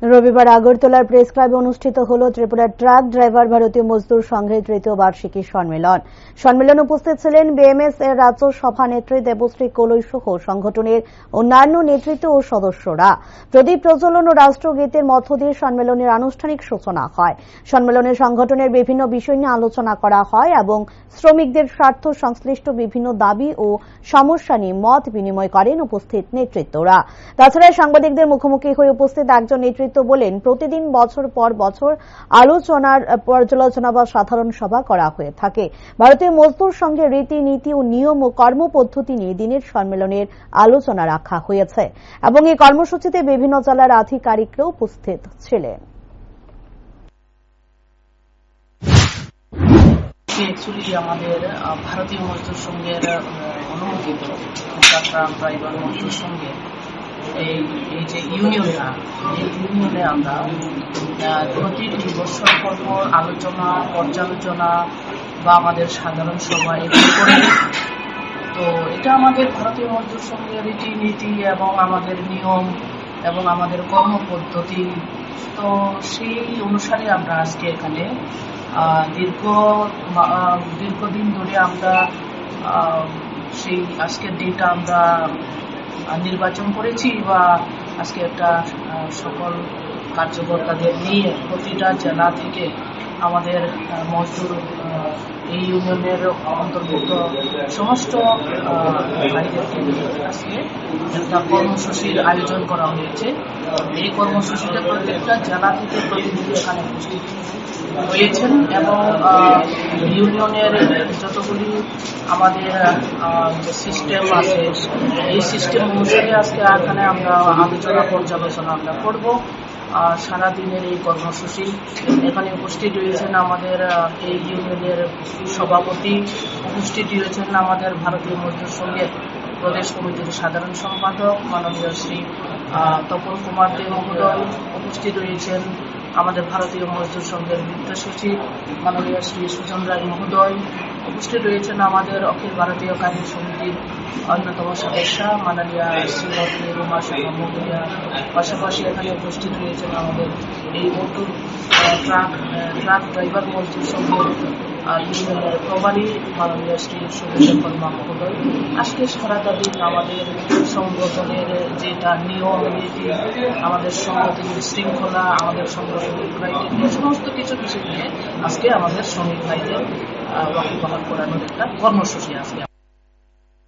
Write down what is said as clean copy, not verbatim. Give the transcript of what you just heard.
রবিবার আগরতলার প্রেস ক্লাবে অনুষ্ঠিত হল ত্রিপুরা ট্রাক ড্রাইভার ভারতীয় মজদুর সংঘের তৃতীয় বার্ষিকী সম্মেলন। সম্মেলনে উপস্থিত ছিলেন বিএমএস এর রাজ্য সভানেত্রী দেবশ্রী কলই সহ সংগঠনের অন্যান্য নেতৃত্ব ও সদস্যরা। প্রদীপ প্রজ্বলন ও রাষ্ট্রগীতের মধ্য দিয়ে সম্মেলনের আনুষ্ঠানিক সূচনা হয়। সম্মেলনে সংগঠনের বিভিন্ন বিষয় নিয়ে আলোচনা করা হয় এবং শ্রমিকদের স্বার্থ সংশ্লিষ্ট বিভিন্ন দাবি ও সমস্যা নিয়ে মত বিনিময় করেন উপস্থিত নেতৃত্বরা। তাছাড়া সাংবাদিকদের মুখোমুখি হয়ে উপস্থিত একজন নেতৃত্ব বলেন, প্রতিদিন বছর পর বছর আলোচনার পর্যালোচনা বা সাধারণ সভা করা হয়ে থাকে। ভারতীয় মজদুর সংঘের রীতিনীতি ও নিয়ম ও কর্মপদ্ধতি নিয়ে দিনের সম্মেলনের আলোচনা রাখা হয়েছে এবং এই কর্মসূচিতে বিভিন্ন জেলার আধিকারিকরা উপস্থিত ছিলেন। আমাদের ভারতীয় মজদুর সংঘের অনুমোদিত ড্রাইভার মজদুর সংঘের এই যে ইউনিয়নটা, এই ইউনিয়নে আমরা প্রতি 2 বছর পর আলোচনা, পর্যালোচনা বা আমাদের সাধারণ সভা এগুলো করে। তো এটা আমাদের ভারতীয় মজদুর সংঘের রীতিনীতি এবং আমাদের নিয়ম এবং আমাদের কর্মপদ্ধতি। তো সেই অনুসারে আমরা আজকে এখানে দীর্ঘদিন ধরে আমরা সেই আজকের দিনটা আমরা নির্বাচন করেছি বা আজকে একটা সকল কার্যকর্তাদের নিয়ে প্রতিটা জেলা থেকে আমাদের মজদুর এই ইউনিয়নের অন্তর্ভুক্ত সমস্ত ভাইদেরকে আজকে একটা কর্মসূচির আয়োজন করা হয়েছে। এই কর্মসূচিতে প্রত্যেকটা জেলা থেকে প্রতিনিধি এখানে উপস্থিত হয়েছেন এবং ইউনিয়নের যতগুলি আমাদের যে সিস্টেম আছে এই সিস্টেম অনুসারে আজকে এখানে আমরা আলোচনা পর্যালোচনা আমরা করব। সারাদিনের এই কর্মসূচি এখানে উপস্থিত রয়েছেন আমাদের এই ইউনিয়নের সভাপতি, উপস্থিত রয়েছেন আমাদের ভারতীয় মজদুর সংঘের প্রদেশ কমিটির সাধারণ সম্পাদক মাননীয় শ্রী তপন কুমার দে মহোদয়, উপস্থিত রয়েছেন আমাদের ভারতীয় মজদুর সংঘের বিত্ত সচিব মাননীয় শ্রী সুজন রায় মহোদয়, উপস্থিত রয়েছেন আমাদের অখিল ভারতীয় কার্য সমিতির অন্যতম সদস্য মাননীয় শ্রীমতী রুমা শর্মা মহোদয়া। পাশাপাশি এখানে উপস্থিত রয়েছেন আমাদের এই মজদুর ট্রাক ড্রাইভার মজদুর সংঘের ইউনিয়নের প্রভারী মাননীয় শ্রী সুরেশ বর্মা মহোদয়। আজকে সারাটা দিন আমাদের সংগঠনের যেটা নিয়ম নীতি, আমাদের সংগঠনের শৃঙ্খলা, আমাদের সংগঠনের ক্রাইটেরিয়া, সমস্ত কিছু বিষয় নিয়ে আজকে আমাদের শ্রমিক ভাইদের ওয়াকিবহাল করানোর একটা কর্মসূচি আজকে